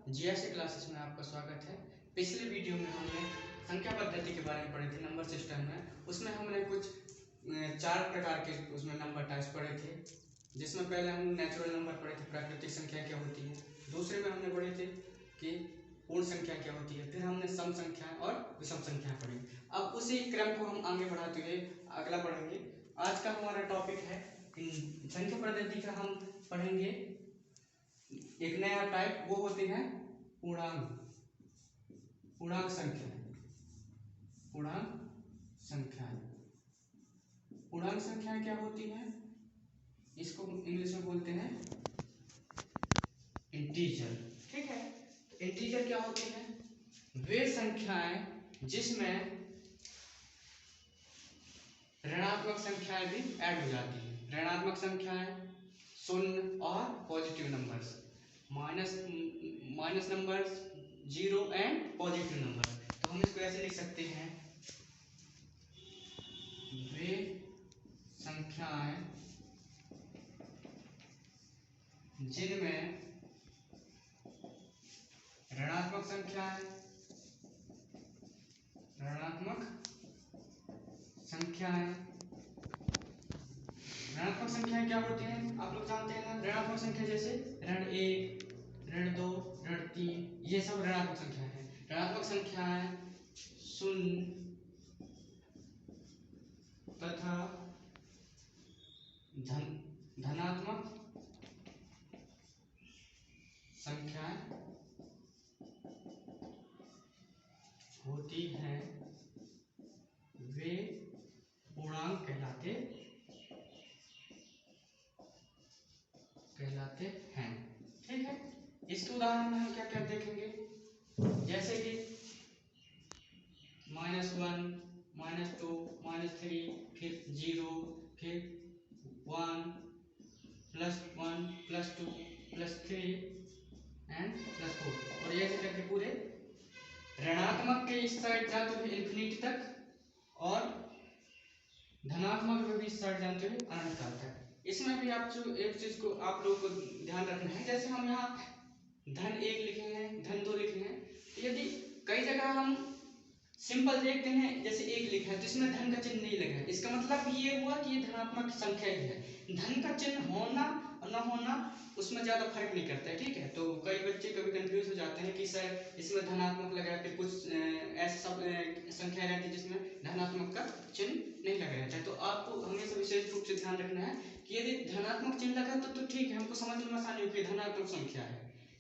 GSA classes में आपका स्वागत है। पिछले वीडियो में हमने संख्या पद्धति के बारे में पढ़े थे, नंबर सिस्टम में। उसमें हमने कुछ 4 प्रकार के उसमें नंबर टाइप्स पढ़े थे, जिसमें पहले हम नेचुरल नंबर पढ़े थे, प्राकृतिक संख्या क्या होती है। दूसरे में हमने पढ़े थे कि पूर्ण संख्या क्या होती है। फिर हमने सम संख्याएं और विषम संख्याएं पढ़ी। अब उसी क्रम को हम आगे बढ़ाते हुए अगला पढ़ेंगे। आज का हमारा टॉपिक है संख्या पद्धति का। हम पढ़ेंगे एक नया टाइप, वो होते हैं पूर्णांक संख्या। पूर्णांक संख्याएं क्या होती हैं, इसको इंग्लिश में बोलते हैं इंटीजर। ठीक है, तो इंटीजर क्या होती हैं? वे संख्याएं जिसमें ऋणात्मक संख्याएं भी ऐड हो जाती हैं। ऋणात्मक संख्याएं, शून्य और positive numbers, minus numbers, zero and positive number. तो हम इसको ऐसे लिख सकते हैं, वे संख्याएं जिनमें ऋणात्मक संख्याएं क्या होती हैं? आप लोग जानते हैं ना, ऋणात्मक संख्या जैसे ऋण 1, ऋण 2, ऋण 3, ये सब ऋणात्मक संख्या है। ऋणात्मक संख्याएं शून्य तथा धनात्मक संख्याएं होती हैं, वे पूर्णांक कहलाते हैं। ठीक है, इसके उदाहरण में हम क्या क्या देखेंगे, जैसे कि -1, -2, -3, फिर 0, फिर 1, +1, +2, +3 एंड +4। और ऐसे करके पूरे ऋणात्मक के इस साइड जाते हुए इन्फिनिटी तक और धनात्मक में भी इस साइड जाते हुए अनंत काल तक। इसमें भी आप जो एक चीज को आप लोगों को ध्यान रखना है, जैसे हम यहाँ धन 1 लिखे हैं, धन 2 लिखे हैं, यदि कई जगह हम सिंपल देखते हैं, जैसे 1 लिखा है तो इसमें धन का चिन्ह नहीं लगा है, इसका मतलब ये हुआ कि ये धनात्मक संख्या ही है। धन का चिन्ह होना और न होना उसमें ज्यादा फर्क नहीं करता है। ठीक है, तो कई बच्चे कभी कंफ्यूज हो जाते हैं कि सर इसमें धनात्मक लगा है, फिर कुछ ऐसे सब संख्या रहती है जिसमें धनात्मक का चिन्ह नहीं लगा रहता है। तो आपको हमेशा विशेष रूप से ध्यान रखना है कि यदि धनात्मक चिन्ह लगा तो ठीक है, हमको समझने में आसानी होगी धनात्मक संख्या है।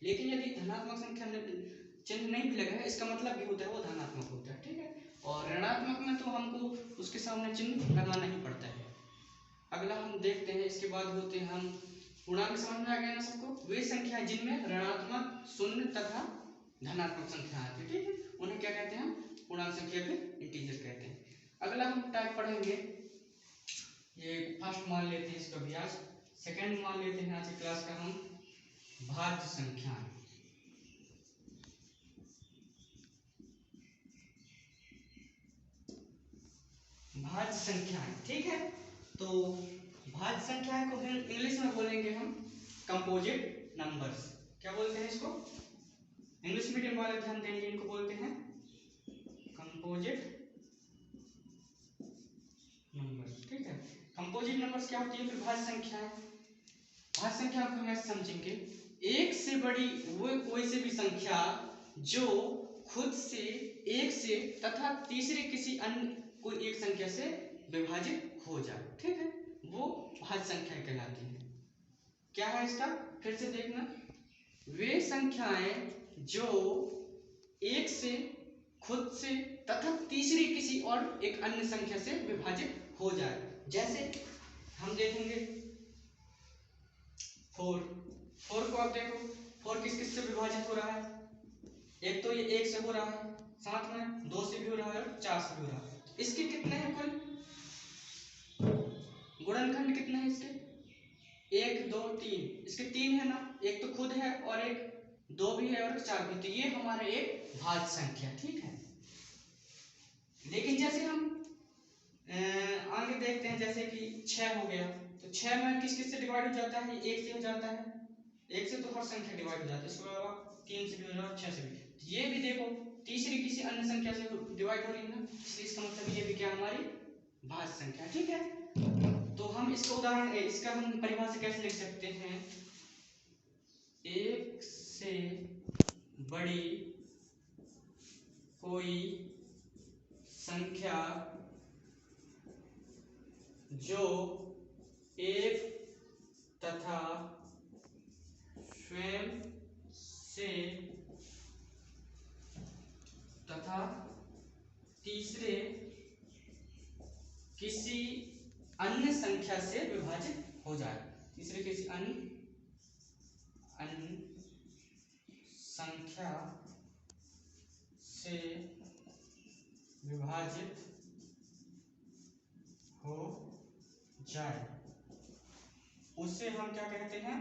लेकिन यदि धनात्मक संख्या चिन्ह नहीं भी लगा है, इसका मतलब भी होता है वो धनात्मक होता है। ठीक है, और ऋणात्मक में तो हमको उसके सामने चिन्ह लगाना ही पड़ता है। अगला हम देखते हैं, इसके बाद होते हैं हम पूर्णांक। समझ में आ गया ना सबको? वे संख्या जिनमें ऋणात्मक, शून्य तथा धनात्मक संख्या आती है। ठीक है, उन्हें क्या कहते हैं? पूर्णांक संख्या के इंटीजर कहते हैं। अगला हम टाइप पढ़ेंगे, ये फर्स्ट मान लेते हैं इसका भी आज। सेकंड मान लेते हैं आज की क्लास का हम भाज्य संख्याएं। भाज्य संख्याएं, ठीक है, तो भाज्य संख्याएं को इंग्लिश में बोलेंगे हम कंपोजिट नंबर्स। क्या बोलते हैं इसको? इंग्लिश मीडियम वाले ध्यान देंगे, इनको बोलते हैं कंपोजिट नंबर्स। ठीक है, कंपोजिट नंबर्स क्या होती है? फिर भाज्य संख्याएं। भाज्य संख्या को हम ऐसे समझेंगे, एक से बड़ी वो कोई से भी संख्या जो खुद से, एक से तथा तीसरे किसी अन्य कोई एक संख्या से विभाजित हो जाए। ठीक है, वो भाज्य संख्या कहलाती है। क्या है इसका? फिर से देखना, वे संख्याएं जो एक से, खुद से तथा तीसरी किसी और एक अन्य संख्या से विभाजित हो जाए। जैसे हम देखेंगे 4 को, आप देखो 4 किस किस से विभाजित हो रहा है? एक तो ये 1 से हो रहा है, साथ में 2 से भी हो रहा है और 4 से भी हो रहा है। इसके कितने हैं कुल गुणनखंड? कितने हैं इसके? 1, 2, 3। इसके 3 है ना, एक तो खुद है और एक 2 भी है और 4 भी, तो ये हमारे एक भाज्य संख्या। ठीक है, लेकिन जैसे हम आगे देखते हैं, जैसे कि 6 हो गया, तो 6 में किस किस से डिवाइड हो जाता है? 1 से हो जाता है, 1 से तो हर संख्या डिवाइड हो जाती है। इसके अलावा 3 से भी हो जाएगा, 6 से भी। तो ये भी देखो तीसरी किसी अन्य संख्या से डिवाइड हो रही है ना, इसलिए इसका मतलब ये भी क्या हमारी भाज्य संख्या। ठीक है, तो हम इसका उदाहरण इसका हम परिभाषा कैसे लिख सकते हैं, एक से बड़ी कोई संख्या जो एक तथा स्वयं से तथा तीसरे किसी अन्य संख्या से विभाजित हो जाए, तीसरे किसी अन्य संख्या से विभाजित हो जाए, उसे हम क्या कहते हैं,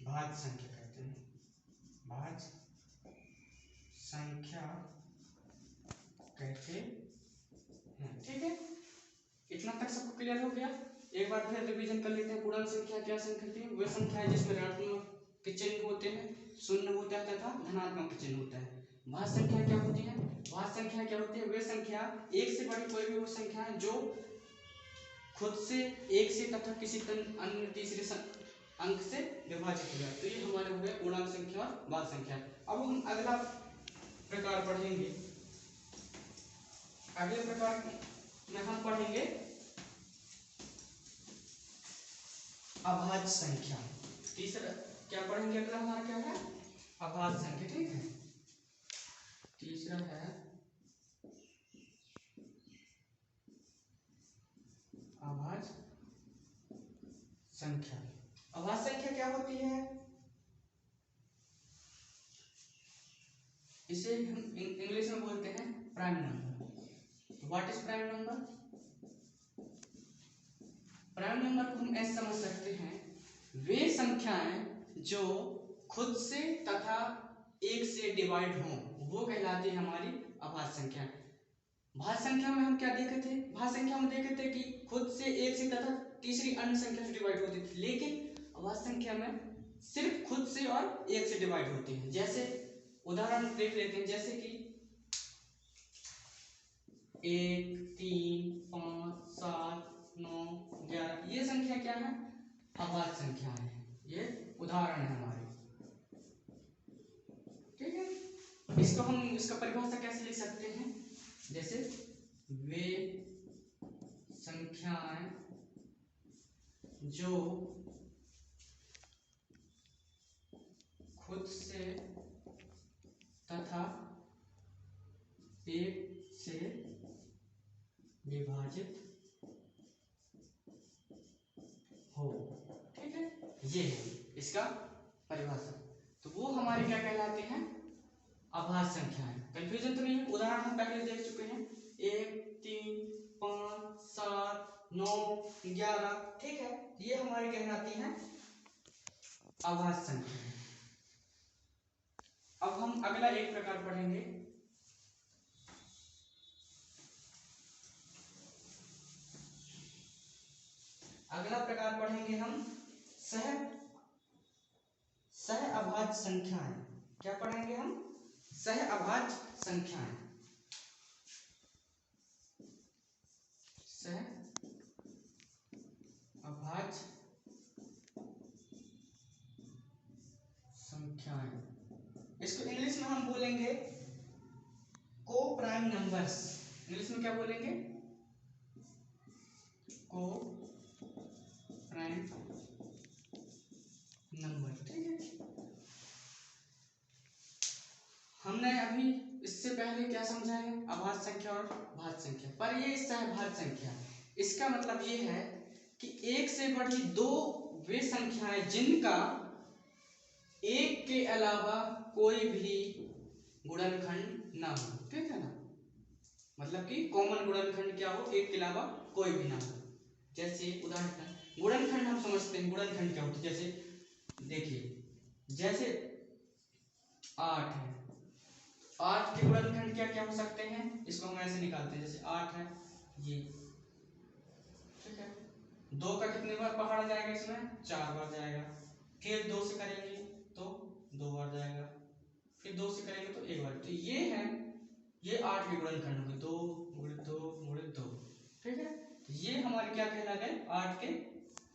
भाज्य संख्या कहते हैं, भाज्य संख्या कहते हैं। ठीक है, इतना तक सबको क्लियर हो गया। एक बार फिर रिवीजन कर लेते हैं। पूर्णांक संख्या क्या संख्या है, वह संख्या है जिसमें ऋणात्मक के चिन्ह होते हैं, शून्य होता है तथा धनात्मक के चिन्ह होता है। भाज्य संख्या क्या होती है, भाज्य संख्या क्या होती है, वह संख्या एक से बड़ी कोई भी वो संख्या है जो खुद से, एक से तथा किसी अन्य तीसरे अंक से विभाजित हो जाए। तो ये हमारे हो गए पूर्णांक संख्या और भाज्य संख्या। अब हम अगला प्रकार पढ़ेंगे। अगले प्रकार में हम पढ़ेंगे अभाज्य संख्या। तीसरा क्या पढ़ेंगे, अगला हमारा क्या है, अभाज्य संख्या। ठीक है, तीसरा है अभाज्य संख्या। अभाज्य संख्या क्या होती है, इसे हम इंग्लिश में बोलते हैं prime number. What is prime number, prime number को हम ऐसे समझ सकते हैं, वे संख्याएं जो खुद से तथा एक से डिवाइड हों वो कहलाती है हमारी अभाज्य संख्या। भाज्य संख्या में हम क्या देखे थे, भाज्य संख्या में देखे थे कि खुद से, एक से तथा तीसरी अन्य संख्या से डिवाइड होती थी, लेकिन अभाज्य संख्या में सिर्फ खुद से और एक से डिवाइड होती है। जैसे उदाहरण देख लेते हैं, जैसे कि 1, 3, 5, 7, 9, 11, ये संख्या क्या है, अभाज्य संख्या है। ये उदाहरण है हमारे। ठीक है, इसको हम इसका परिभाषा कैसे लिख सकते हैं, जैसे वे संख्याएं जो खुद से तथा एक से विभाजित हो। ठीक है, ये है इसका परिभाषा। तो वो हमारी क्या कहलाती हैं, अभाज्य संख्याएं। कंफ्यूजन तो नहीं है, उदाहरण हम पहले देख चुके हैं, 1, 3, 5, 7, 9, 11। ठीक है, ये हमारी कहलाती हैं अभाज्य संख्याएं। अब हम अगला एक प्रकार पढ़ेंगे, अगला प्रकार पढ़ेंगे हम सह अभाज्य संख्याएं। क्या पढ़ेंगे हम, सह अभाज्य संख्याएं। सह अभाज्य संख्याएं, इसको इंग्लिश में हम बोलेंगे को प्राइम नंबर्स। इंग्लिश में क्या बोलेंगे, को प्राइम नंबर। ठीक है, हमने अभी इससे पहले क्या समझा है, अभाज्य संख्या और भाज्य संख्या। पर ये सहभाज्य संख्या, इसका मतलब ये है कि एक से बढ़ी दो वे संख्याएं जिनका एक के अलावा कोई भी गुणनखंड ना हो। ठीक है ना, मतलब कि कॉमन गुणनखंड क्या हो, एक के अलावा कोई भी ना हो। जैसे उदाहरण गुणनखंड हम समझते हैं, गुणनखंड क्या होता है, जैसे देखिए, जैसे 8 है, 8 के गुणनखंड क्या क्या हो सकते हैं, इसको हम ऐसे निकालते हैं, जैसे 8 है ये। ठीक है, 2 का कितने बार पहाड़ा जाएगा, इसमें 4 बार जाएगा। फिर 2 से करेंगे तो 2 बार जाएगा, फिर 2 से करेंगे तो 1 बार। तो ये है, ये 8 के गुणनखंड होंगे, 2 गुणित 2 गुणित 2, ठीक है। तो ये हमारे क्या कहला गए, 8 के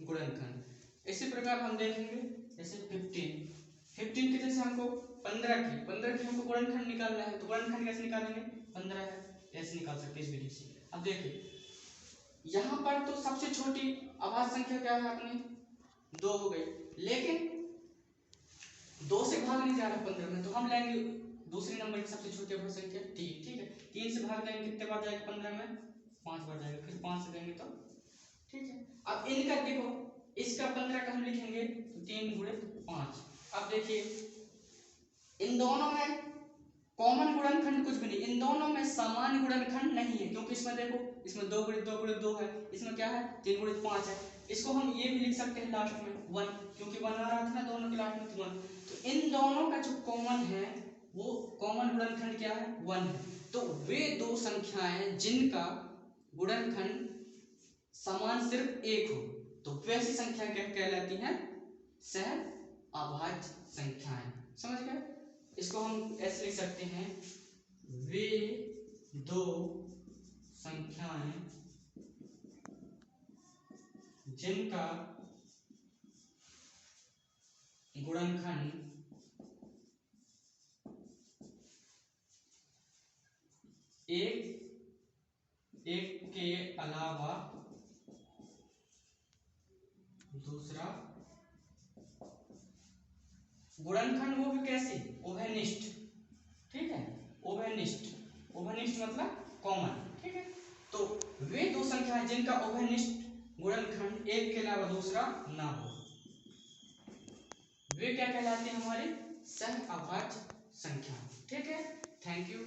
गुणनखंड। इसी प्रकार हम देखेंगे जैसे 15 के जैसे हमको 15 की हमको गुणनखंड निकालना है, तो गुणनखंड कैसे निकालेंगे, 15 है ऐसे निकाल सकते हैं इस विधि से। अब देखिए यहाँ पर तो सबसे छोटी अभाज्य संख्या क्या है अपनी, 2 हो गई, लेकिन 2 से भाग नहीं जा रहा 15 में, तो हम लेंगे दूसरे नंबर की सबसे छोटी अभाज्य संख्या 3, ठीक है। 3 से भाग लेंगे कितने बार जाएगा 15 में, 5 बार जाएगा, फिर 5 से देंगे तो, ठीक है। अब इनका देखो, इसका 15 का हम लिखेंगे तो 3 गुणित 5। अब देखिए इन दोनों में कॉमन गुणनखंड कुछ भी नहीं, इन दोनों में समान गुणनखंड नहीं है, क्योंकि इसमें देखो, इसमें 2 गुणित 2 गुणित 2 है, इसमें क्या है 3 गुणित 5 है। इसको हम ये भी लिख सकते हैं लास्ट में 1, क्योंकि 1 आ रहा था ना दोनों के लास्ट में, तो 1। तो इन दोनों का जो कॉमन है वो कॉमन गुणनखंड क्या है, 1 है। तो वे दो संख्याएं जिनका गुणनखंड समान सिर्फ 1 हो, तो वैसी संख्या क्या कहलाती हैं, सह अभाज्य संख्याएं। समझ गए? इसको हम ऐसे लिख सकते हैं, वे दो संख्याएं जिनका गुणनखंड एक के अलावा दूसरा गुणनखंड, वो भी कैसे, उभयनिष्ठ, ठीक है। उभयनिष्ठ मतलब कॉमन, ठीक है। तो वे दो संख्याएं जिनका उभयनिष्ठ गुणनखंड एक के अलावा दूसरा ना हो, वे क्या कहलाती है, हमारी सह अभाज्य संख्या, ठीक है। Thank you.